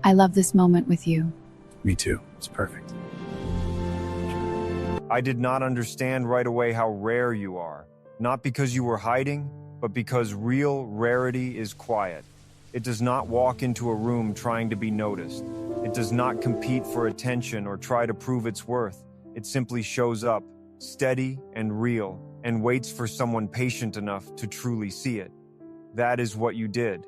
I love this moment with you. Me too. It's perfect. I did not understand right away how rare you are. Not because you were hiding, but because real rarity is quiet. It does not walk into a room trying to be noticed. It does not compete for attention or try to prove its worth. It simply shows up, steady and real, and waits for someone patient enough to truly see it. That is what you did.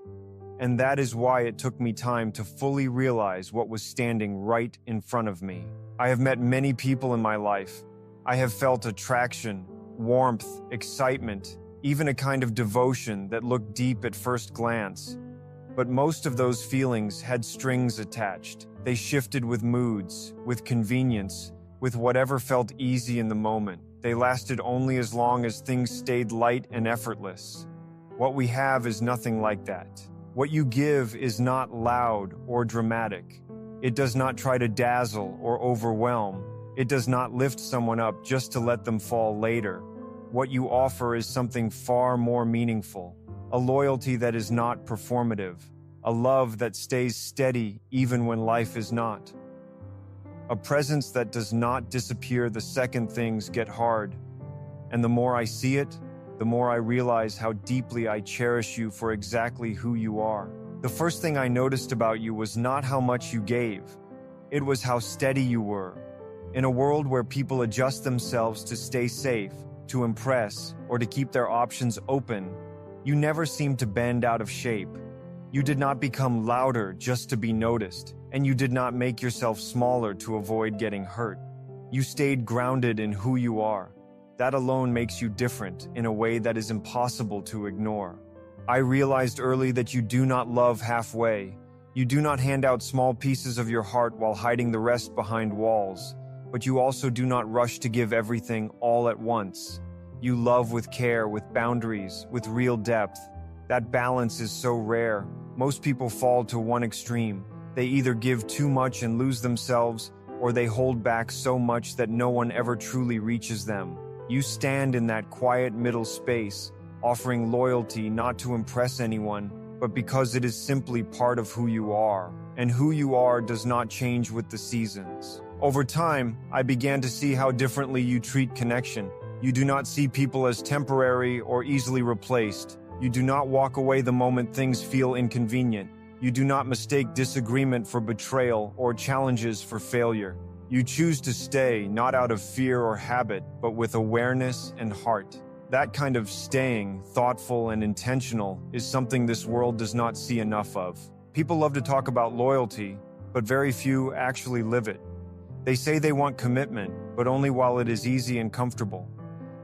And that is why it took me time to fully realize what was standing right in front of me. I have met many people in my life. I have felt attraction, warmth, excitement, even a kind of devotion that looked deep at first glance. But most of those feelings had strings attached. They shifted with moods, with convenience, with whatever felt easy in the moment. They lasted only as long as things stayed light and effortless. What we have is nothing like that. What you give is not loud or dramatic. It does not try to dazzle or overwhelm. It does not lift someone up just to let them fall later. What you offer is something far more meaningful, a loyalty that is not performative, a love that stays steady even when life is not, a presence that does not disappear the second things get hard. And the more I see it, the more I realize how deeply I cherish you for exactly who you are. The first thing I noticed about you was not how much you gave. It was how steady you were. In a world where people adjust themselves to stay safe, to impress, or to keep their options open, you never seemed to bend out of shape. You did not become louder just to be noticed, and you did not make yourself smaller to avoid getting hurt. You stayed grounded in who you are. That alone makes you different in a way that is impossible to ignore. I realized early that you do not love halfway. You do not hand out small pieces of your heart while hiding the rest behind walls. But you also do not rush to give everything all at once. You love with care, with boundaries, with real depth. That balance is so rare. Most people fall to one extreme. They either give too much and lose themselves, or they hold back so much that no one ever truly reaches them. You stand in that quiet middle space, offering loyalty not to impress anyone, but because it is simply part of who you are. And who you are does not change with the seasons. Over time, I began to see how differently you treat connection. You do not see people as temporary or easily replaced. You do not walk away the moment things feel inconvenient. You do not mistake disagreement for betrayal or challenges for failure. You choose to stay, not out of fear or habit, but with awareness and heart. That kind of staying, thoughtful and intentional, is something this world does not see enough of. People love to talk about loyalty, but very few actually live it. They say they want commitment, but only while it is easy and comfortable.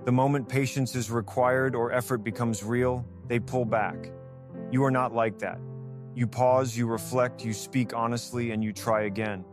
The moment patience is required or effort becomes real, they pull back. You are not like that. You pause, you reflect, you speak honestly, and you try again.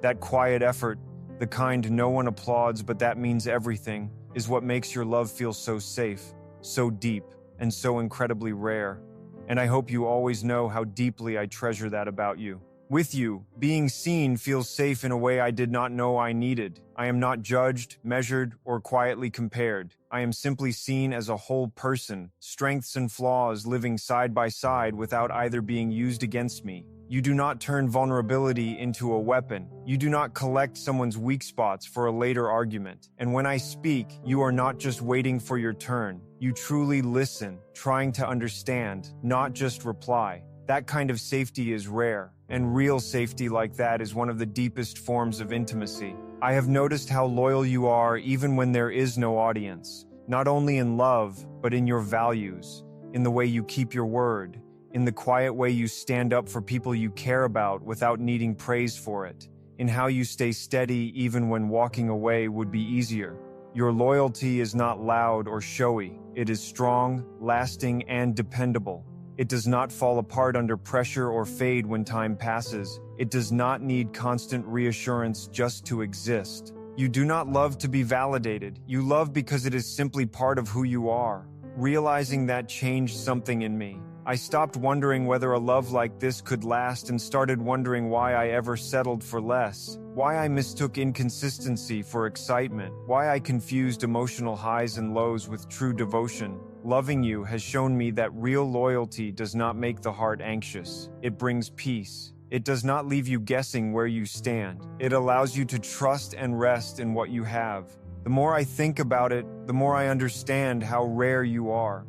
That quiet effort, the kind no one applauds but that means everything, is what makes your love feel so safe, so deep, and so incredibly rare. And I hope you always know how deeply I treasure that about you. With you, being seen feels safe in a way I did not know I needed. I am not judged, measured, or quietly compared. I am simply seen as a whole person, strengths and flaws living side by side without either being used against me. You do not turn vulnerability into a weapon. You do not collect someone's weak spots for a later argument. And when I speak, you are not just waiting for your turn. You truly listen, trying to understand, not just reply. That kind of safety is rare, and real safety like that is one of the deepest forms of intimacy. I have noticed how loyal you are even when there is no audience, not only in love, but in your values, in the way you keep your word, in the quiet way you stand up for people you care about without needing praise for it, in how you stay steady even when walking away would be easier. Your loyalty is not loud or showy. It is strong, lasting, and dependable. It does not fall apart under pressure or fade when time passes. It does not need constant reassurance just to exist. You do not love to be validated. You love because it is simply part of who you are. Realizing that changed something in me. I stopped wondering whether a love like this could last and started wondering why I ever settled for less. Why I mistook inconsistency for excitement. Why I confused emotional highs and lows with true devotion. Loving you has shown me that real loyalty does not make the heart anxious. It brings peace. It does not leave you guessing where you stand. It allows you to trust and rest in what you have. The more I think about it, the more I understand how rare you are.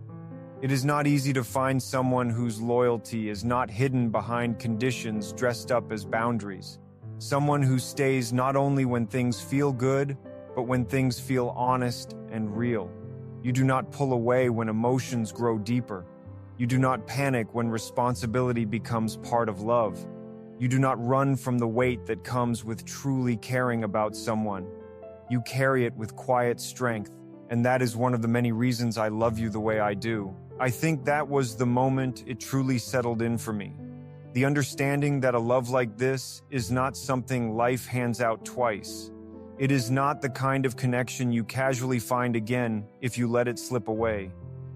It is not easy to find someone whose loyalty is not hidden behind conditions dressed up as boundaries. Someone who stays not only when things feel good, but when things feel honest and real. You do not pull away when emotions grow deeper. You do not panic when responsibility becomes part of love. You do not run from the weight that comes with truly caring about someone. You carry it with quiet strength, and that is one of the many reasons I love you the way I do. I think that was the moment it truly settled in for me. The understanding that a love like this is not something life hands out twice. It is not the kind of connection you casually find again if you let it slip away.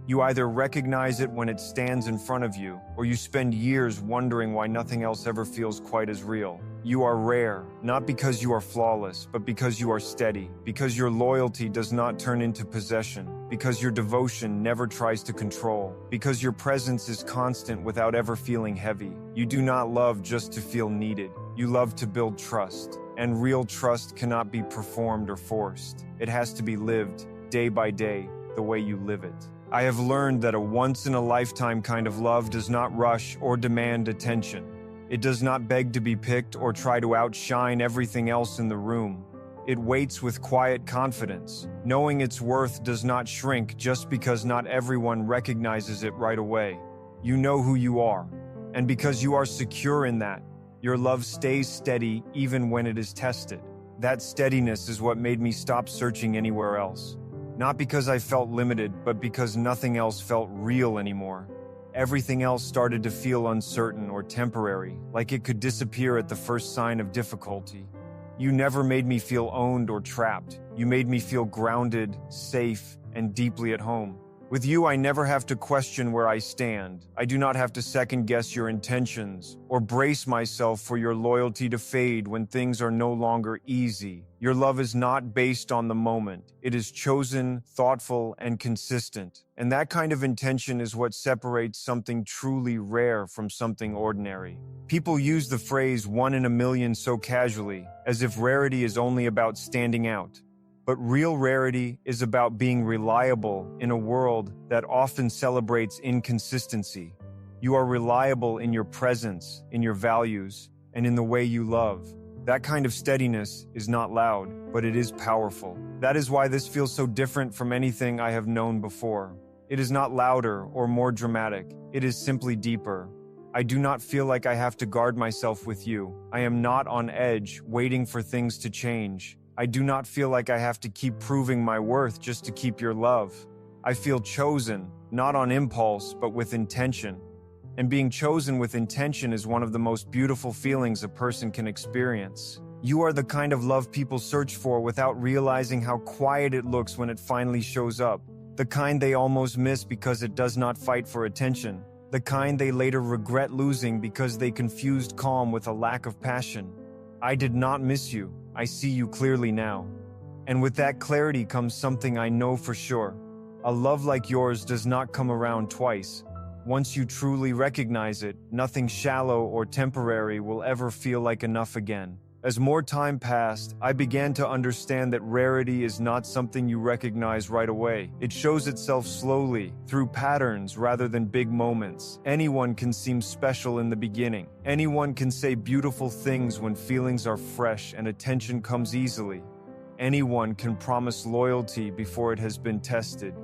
You either recognize it when it stands in front of you, or you spend years wondering why nothing else ever feels quite as real. You are rare, not because you are flawless, but because you are steady, because your loyalty does not turn into possession, because your devotion never tries to control, because your presence is constant without ever feeling heavy. You do not love just to feel needed. You love to build trust, and real trust cannot be performed or forced. It has to be lived, day by day, the way you live it. I have learned that a once-in-a-lifetime kind of love does not rush or demand attention. It does not beg to be picked or try to outshine everything else in the room. It waits with quiet confidence, knowing its worth does not shrink just because not everyone recognizes it right away. You know who you are, and because you are secure in that, your love stays steady even when it is tested. That steadiness is what made me stop searching anywhere else. Not because I felt limited, but because nothing else felt real anymore. Everything else started to feel uncertain or temporary, like it could disappear at the first sign of difficulty. You never made me feel owned or trapped. You made me feel grounded, safe, and deeply at home. With you, I never have to question where I stand. I do not have to second-guess your intentions or brace myself for your loyalty to fade when things are no longer easy. Your love is not based on the moment. It is chosen, thoughtful, and consistent. And that kind of intention is what separates something truly rare from something ordinary. People use the phrase "one in a million" so casually, as if rarity is only about standing out. But real rarity is about being reliable in a world that often celebrates inconsistency. You are reliable in your presence, in your values, and in the way you love. That kind of steadiness is not loud, but it is powerful. That is why this feels so different from anything I have known before. It is not louder or more dramatic. It is simply deeper. I do not feel like I have to guard myself with you. I am not on edge, waiting for things to change. I do not feel like I have to keep proving my worth just to keep your love. I feel chosen, not on impulse, but with intention. And being chosen with intention is one of the most beautiful feelings a person can experience. You are the kind of love people search for without realizing how quiet it looks when it finally shows up. The kind they almost miss because it does not fight for attention. The kind they later regret losing because they confused calm with a lack of passion. I did not miss you. I see you clearly now. And with that clarity comes something I know for sure. A love like yours does not come around twice. Once you truly recognize it, nothing shallow or temporary will ever feel like enough again. As more time passed, I began to understand that rarity is not something you recognize right away. It shows itself slowly, through patterns rather than big moments. Anyone can seem special in the beginning. Anyone can say beautiful things when feelings are fresh and attention comes easily. Anyone can promise loyalty before it has been tested.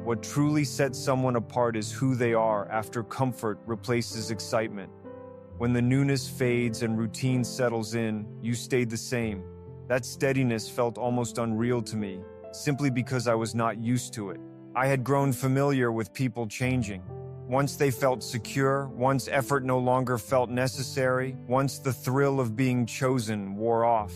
What truly sets someone apart is who they are after comfort replaces excitement. When the newness fades and routine settles in, you stayed the same. That steadiness felt almost unreal to me, simply because I was not used to it. I had grown familiar with people changing. Once they felt secure, once effort no longer felt necessary, once the thrill of being chosen wore off.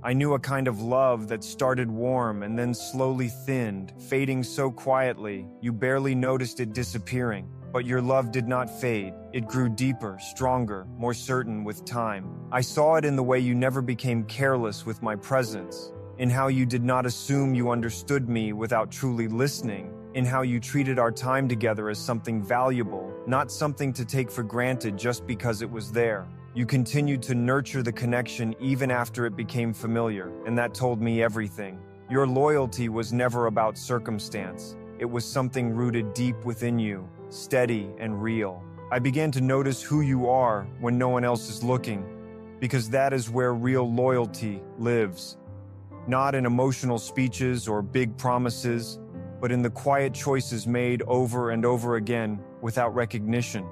I knew a kind of love that started warm and then slowly thinned, fading so quietly, you barely noticed it disappearing. But your love did not fade. It grew deeper, stronger, more certain with time. I saw it in the way you never became careless with my presence, in how you did not assume you understood me without truly listening, in how you treated our time together as something valuable, not something to take for granted just because it was there. You continued to nurture the connection even after it became familiar, and that told me everything. Your loyalty was never about circumstance. It was something rooted deep within you, steady and real. I began to notice who you are when no one else is looking, because that is where real loyalty lives. Not in emotional speeches or big promises, but in the quiet choices made over and over again without recognition.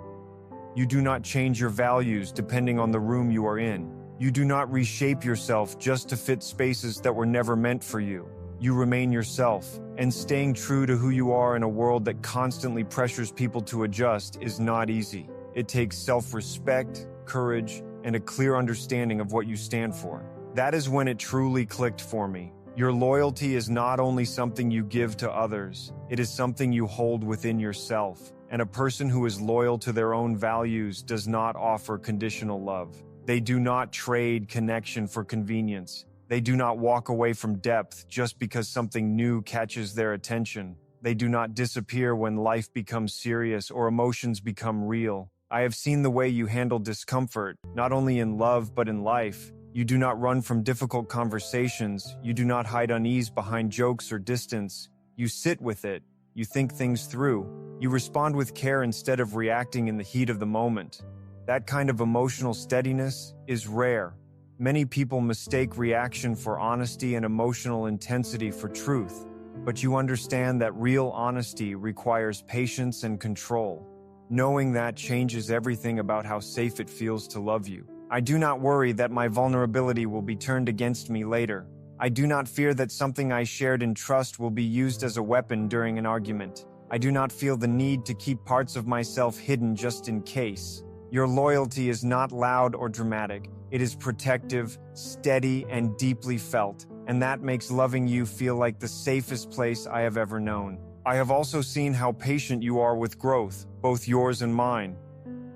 You do not change your values depending on the room you are in. You do not reshape yourself just to fit spaces that were never meant for you. You remain yourself, and staying true to who you are in a world that constantly pressures people to adjust is not easy. It takes self-respect, courage, and a clear understanding of what you stand for. That is when it truly clicked for me. Your loyalty is not only something you give to others, it is something you hold within yourself. And a person who is loyal to their own values does not offer conditional love. They do not trade connection for convenience. They do not walk away from depth just because something new catches their attention. They do not disappear when life becomes serious or emotions become real. I have seen the way you handle discomfort, not only in love but in life. You do not run from difficult conversations. You do not hide unease behind jokes or distance. You sit with it. You think things through. You respond with care instead of reacting in the heat of the moment. That kind of emotional steadiness is rare. Many people mistake reaction for honesty and emotional intensity for truth, but you understand that real honesty requires patience and control. Knowing that changes everything about how safe it feels to love you. I do not worry that my vulnerability will be turned against me later. I do not fear that something I shared in trust will be used as a weapon during an argument. I do not feel the need to keep parts of myself hidden just in case. Your loyalty is not loud or dramatic. It is protective, steady, and deeply felt, and that makes loving you feel like the safest place I have ever known. I have also seen how patient you are with growth, both yours and mine.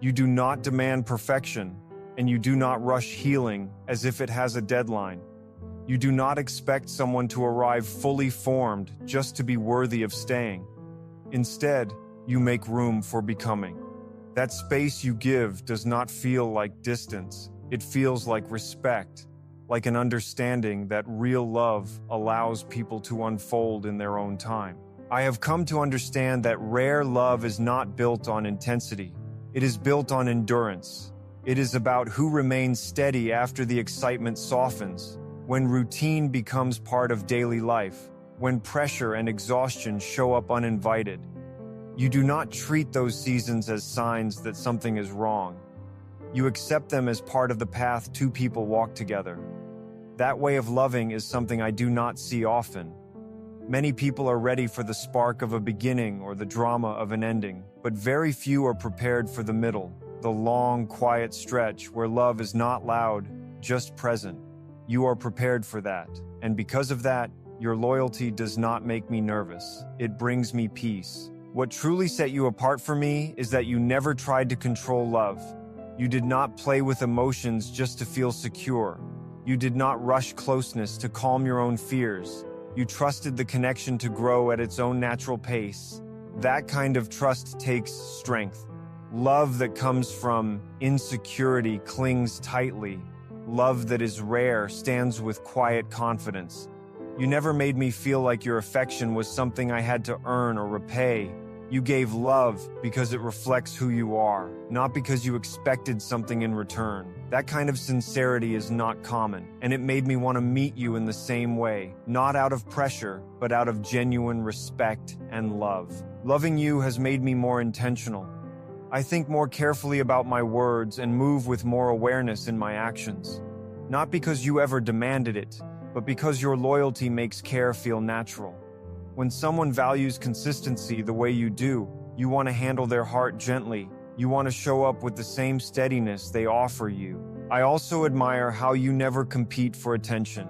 You do not demand perfection, and you do not rush healing as if it has a deadline. You do not expect someone to arrive fully formed just to be worthy of staying. Instead, you make room for becoming. That space you give does not feel like distance. It feels like respect, like an understanding that real love allows people to unfold in their own time. I have come to understand that rare love is not built on intensity. It is built on endurance. It is about who remains steady after the excitement softens, when routine becomes part of daily life, when pressure and exhaustion show up uninvited. You do not treat those seasons as signs that something is wrong. You accept them as part of the path two people walk together. That way of loving is something I do not see often. Many people are ready for the spark of a beginning or the drama of an ending, but very few are prepared for the middle, the long, quiet stretch where love is not loud, just present. You are prepared for that, and because of that, your loyalty does not make me nervous. It brings me peace. What truly set you apart for me is that you never tried to control love. You did not play with emotions just to feel secure. You did not rush closeness to calm your own fears. You trusted the connection to grow at its own natural pace. That kind of trust takes strength. Love that comes from insecurity clings tightly. Love that is rare stands with quiet confidence. You never made me feel like your affection was something I had to earn or repay. You gave love because it reflects who you are, not because you expected something in return. That kind of sincerity is not common, and it made me want to meet you in the same way, not out of pressure, but out of genuine respect and love. Loving you has made me more intentional. I think more carefully about my words and move with more awareness in my actions. Not because you ever demanded it, but because your loyalty makes care feel natural. When someone values consistency the way you do, you want to handle their heart gently. You want to show up with the same steadiness they offer you. I also admire how you never compete for attention.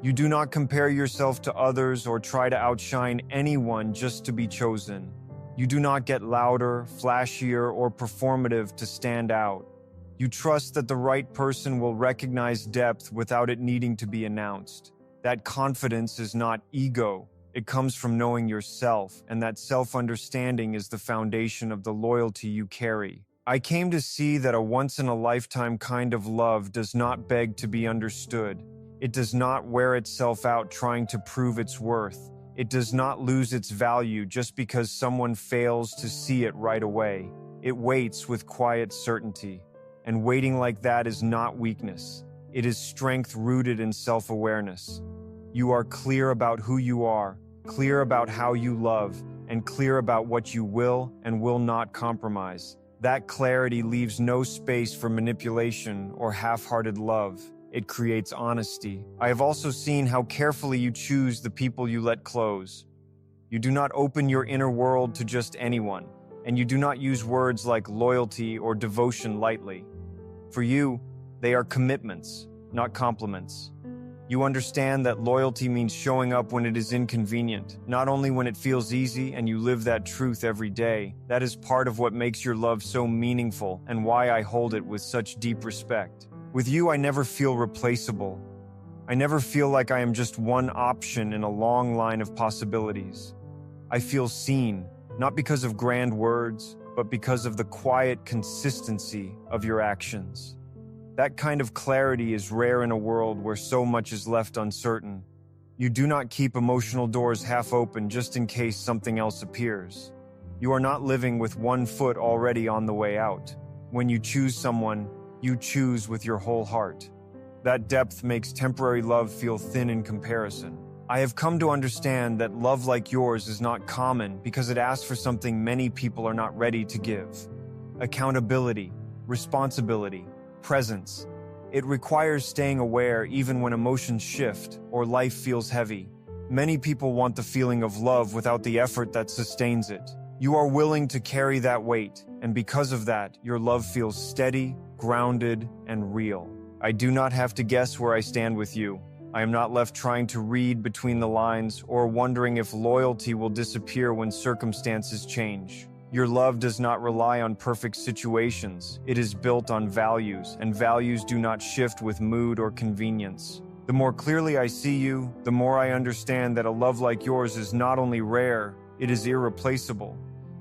You do not compare yourself to others or try to outshine anyone just to be chosen. You do not get louder, flashier, or performative to stand out. You trust that the right person will recognize depth without it needing to be announced. That confidence is not ego. It comes from knowing yourself, and that self-understanding is the foundation of the loyalty you carry. I came to see that a once-in-a-lifetime kind of love does not beg to be understood. It does not wear itself out trying to prove its worth. It does not lose its value just because someone fails to see it right away. It waits with quiet certainty. And waiting like that is not weakness. It is strength rooted in self-awareness. You are clear about who you are, clear about how you love, and clear about what you will and will not compromise. That clarity leaves no space for manipulation or half-hearted love. It creates honesty. I have also seen how carefully you choose the people you let close. You do not open your inner world to just anyone, and you do not use words like loyalty or devotion lightly. For you, they are commitments, not compliments. You understand that loyalty means showing up when it is inconvenient, not only when it feels easy, and you live that truth every day. That is part of what makes your love so meaningful and why I hold it with such deep respect. With you, I never feel replaceable. I never feel like I am just one option in a long line of possibilities. I feel seen, not because of grand words, but because of the quiet consistency of your actions. That kind of clarity is rare in a world where so much is left uncertain. You do not keep emotional doors half open just in case something else appears. You are not living with one foot already on the way out. When you choose someone, you choose with your whole heart. That depth makes temporary love feel thin in comparison. I have come to understand that love like yours is not common because it asks for something many people are not ready to give. Accountability, responsibility, presence. It requires staying aware even when emotions shift or life feels heavy. Many people want the feeling of love without the effort that sustains it. You are willing to carry that weight, and because of that, your love feels steady, grounded, and real. I do not have to guess where I stand with you. I am not left trying to read between the lines or wondering if loyalty will disappear when circumstances change. Your love does not rely on perfect situations. It is built on values, and values do not shift with mood or convenience. The more clearly I see you, the more I understand that a love like yours is not only rare, it is irreplaceable.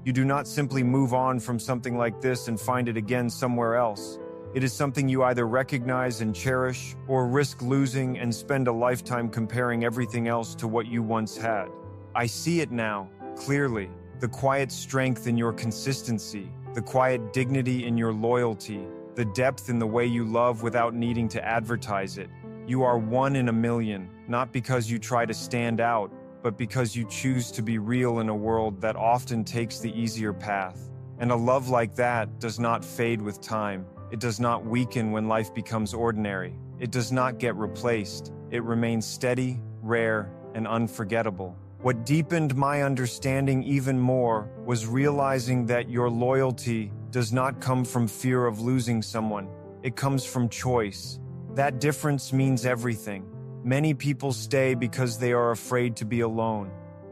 You do not simply move on from something like this and find it again somewhere else. It is something you either recognize and cherish, or risk losing and spend a lifetime comparing everything else to what you once had. I see it now, clearly. The quiet strength in your consistency, the quiet dignity in your loyalty, the depth in the way you love without needing to advertise it. You are one in a million, not because you try to stand out, but because you choose to be real in a world that often takes the easier path. And a love like that does not fade with time. It does not weaken when life becomes ordinary. It does not get replaced. It remains steady, rare, and unforgettable. What deepened my understanding even more was realizing that your loyalty does not come from fear of losing someone. It comes from choice. That difference means everything. Many people stay because they are afraid to be alone.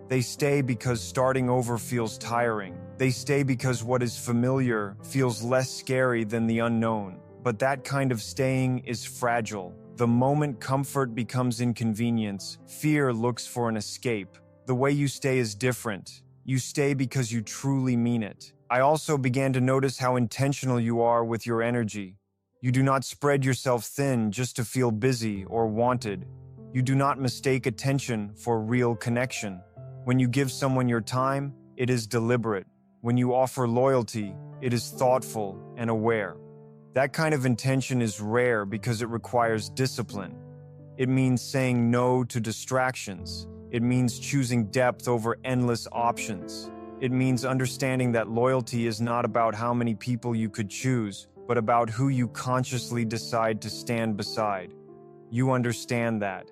They stay because starting over feels tiring. They stay because what is familiar feels less scary than the unknown. But that kind of staying is fragile. The moment comfort becomes inconvenience, fear looks for an escape. The way you stay is different. You stay because you truly mean it. I also began to notice how intentional you are with your energy. You do not spread yourself thin just to feel busy or wanted. You do not mistake attention for real connection. When you give someone your time, it is deliberate. When you offer loyalty, it is thoughtful and aware. That kind of intention is rare because it requires discipline. It means saying no to distractions. It means choosing depth over endless options. It means understanding that loyalty is not about how many people you could choose, but about who you consciously decide to stand beside. You understand that.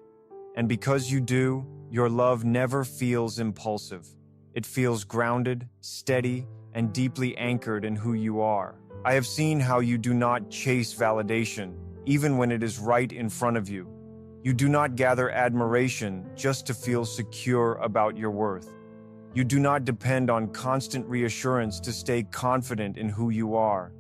And because you do, your love never feels impulsive. It feels grounded, steady, and deeply anchored in who you are. I have seen how you do not chase validation, even when it is right in front of you. You do not gather admiration just to feel secure about your worth. You do not depend on constant reassurance to stay confident in who you are.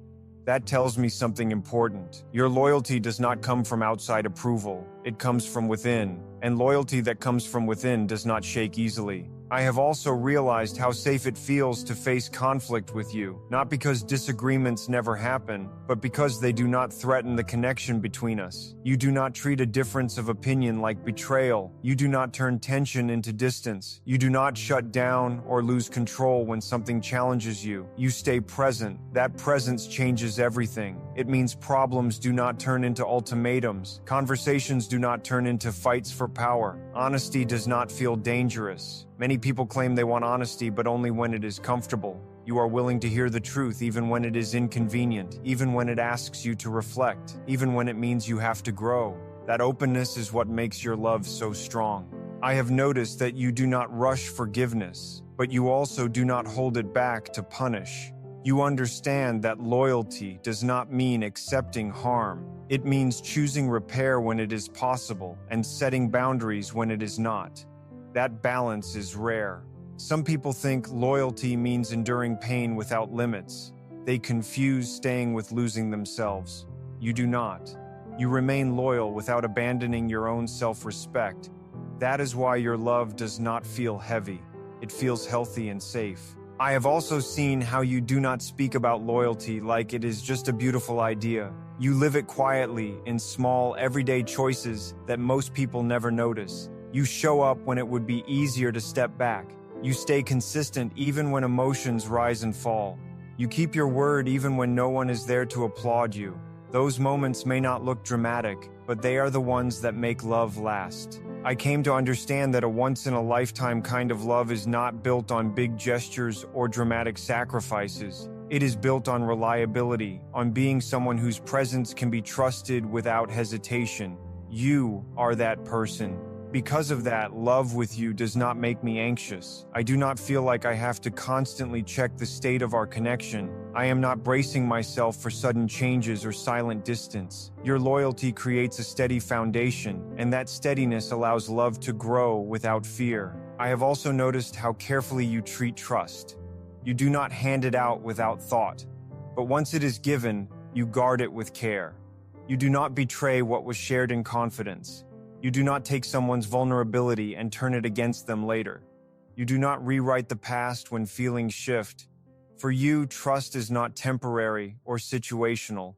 That tells me something important. Your loyalty does not come from outside approval. It comes from within, and loyalty that comes from within does not shake easily. I have also realized how safe it feels to face conflict with you, not because disagreements never happen, but because they do not threaten the connection between us. You do not treat a difference of opinion like betrayal. You do not turn tension into distance. You do not shut down or lose control when something challenges you. You stay present. That presence changes everything. It means problems do not turn into ultimatums. Conversations do not turn into fights for power. Honesty does not feel dangerous. Many people claim they want honesty, but only when it is comfortable. You are willing to hear the truth even when it is inconvenient, even when it asks you to reflect, even when it means you have to grow. That openness is what makes your love so strong. I have noticed that you do not rush forgiveness, but you also do not hold it back to punish. You understand that loyalty does not mean accepting harm. It means choosing repair when it is possible and setting boundaries when it is not. That balance is rare. Some people think loyalty means enduring pain without limits. They confuse staying with losing themselves. You do not. You remain loyal without abandoning your own self-respect. That is why your love does not feel heavy. It feels healthy and safe. I have also seen how you do not speak about loyalty like it is just a beautiful idea. You live it quietly in small, everyday choices that most people never notice. You show up when it would be easier to step back. You stay consistent even when emotions rise and fall. You keep your word even when no one is there to applaud you. Those moments may not look dramatic, but they are the ones that make love last. I came to understand that a once-in-a-lifetime kind of love is not built on big gestures or dramatic sacrifices. It is built on reliability, on being someone whose presence can be trusted without hesitation. You are that person. Because of that, love with you does not make me anxious. I do not feel like I have to constantly check the state of our connection. I am not bracing myself for sudden changes or silent distance. Your loyalty creates a steady foundation, and that steadiness allows love to grow without fear. I have also noticed how carefully you treat trust. You do not hand it out without thought, but once it is given, you guard it with care. You do not betray what was shared in confidence. You do not take someone's vulnerability and turn it against them later. You do not rewrite the past when feelings shift. For you, trust is not temporary or situational.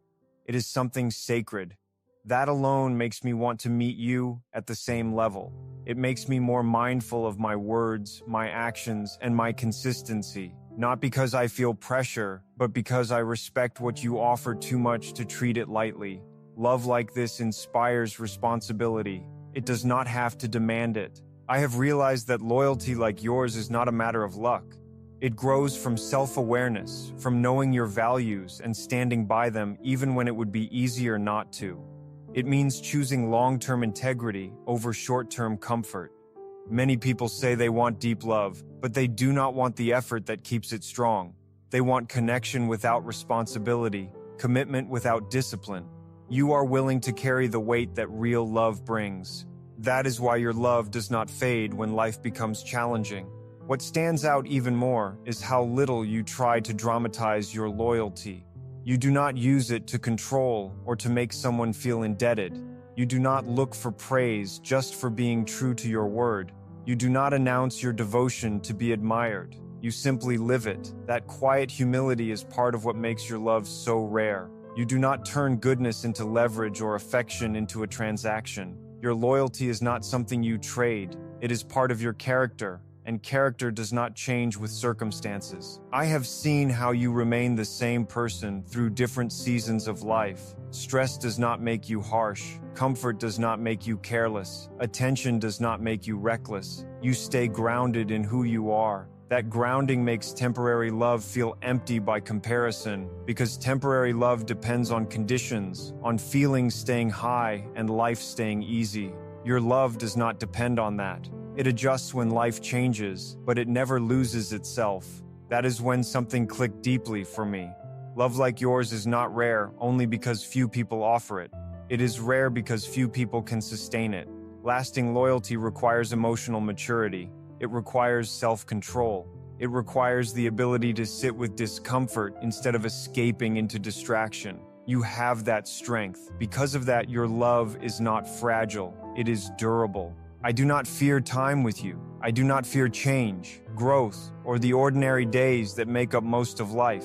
It is something sacred. That alone makes me want to meet you at the same level. It makes me more mindful of my words, my actions, and my consistency. Not because I feel pressure, but because I respect what you offer too much to treat it lightly. Love like this inspires responsibility. It does not have to demand it. I have realized that loyalty like yours is not a matter of luck. It grows from self-awareness, from knowing your values and standing by them even when it would be easier not to. It means choosing long-term integrity over short-term comfort. Many people say they want deep love, but they do not want the effort that keeps it strong. They want connection without responsibility, commitment without discipline. You are willing to carry the weight that real love brings. That is why your love does not fade when life becomes challenging. What stands out even more is how little you try to dramatize your loyalty. You do not use it to control or to make someone feel indebted. You do not look for praise just for being true to your word. You do not announce your devotion to be admired. You simply live it. That quiet humility is part of what makes your love so rare. You do not turn goodness into leverage or affection into a transaction. Your loyalty is not something you trade. It is part of your character, and character does not change with circumstances. I have seen how you remain the same person through different seasons of life. Stress does not make you harsh. Comfort does not make you careless. Attention does not make you reckless. You stay grounded in who you are. That grounding makes temporary love feel empty by comparison, because temporary love depends on conditions, on feelings staying high and life staying easy. Your love does not depend on that. It adjusts when life changes, but it never loses itself. That is when something clicked deeply for me. Love like yours is not rare only because few people offer it. It is rare because few people can sustain it. Lasting loyalty requires emotional maturity. It requires self-control. It requires the ability to sit with discomfort instead of escaping into distraction. You have that strength. Because of that, your love is not fragile. It is durable. I do not fear time with you. I do not fear change, growth, or the ordinary days that make up most of life.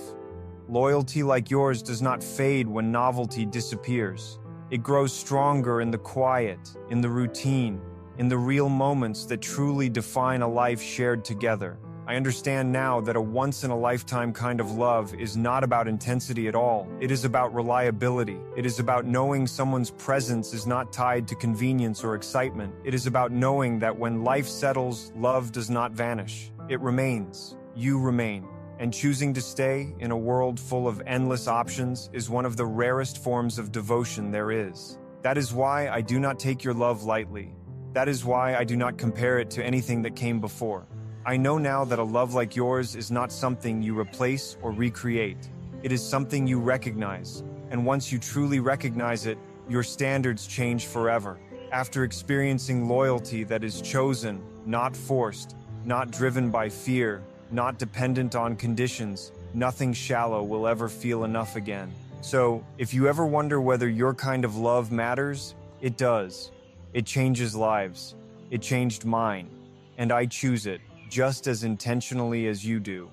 Loyalty like yours does not fade when novelty disappears. It grows stronger in the quiet, in the routine, in the real moments that truly define a life shared together. I understand now that a once-in-a-lifetime kind of love is not about intensity at all. It is about reliability. It is about knowing someone's presence is not tied to convenience or excitement. It is about knowing that when life settles, love does not vanish. It remains. You remain. And choosing to stay in a world full of endless options is one of the rarest forms of devotion there is. That is why I do not take your love lightly. That is why I do not compare it to anything that came before. I know now that a love like yours is not something you replace or recreate. It is something you recognize, and once you truly recognize it, your standards change forever. After experiencing loyalty that is chosen, not forced, not driven by fear, not dependent on conditions, nothing shallow will ever feel enough again. So, if you ever wonder whether your kind of love matters, it does. It changes lives. It changed mine, and I choose it just as intentionally as you do.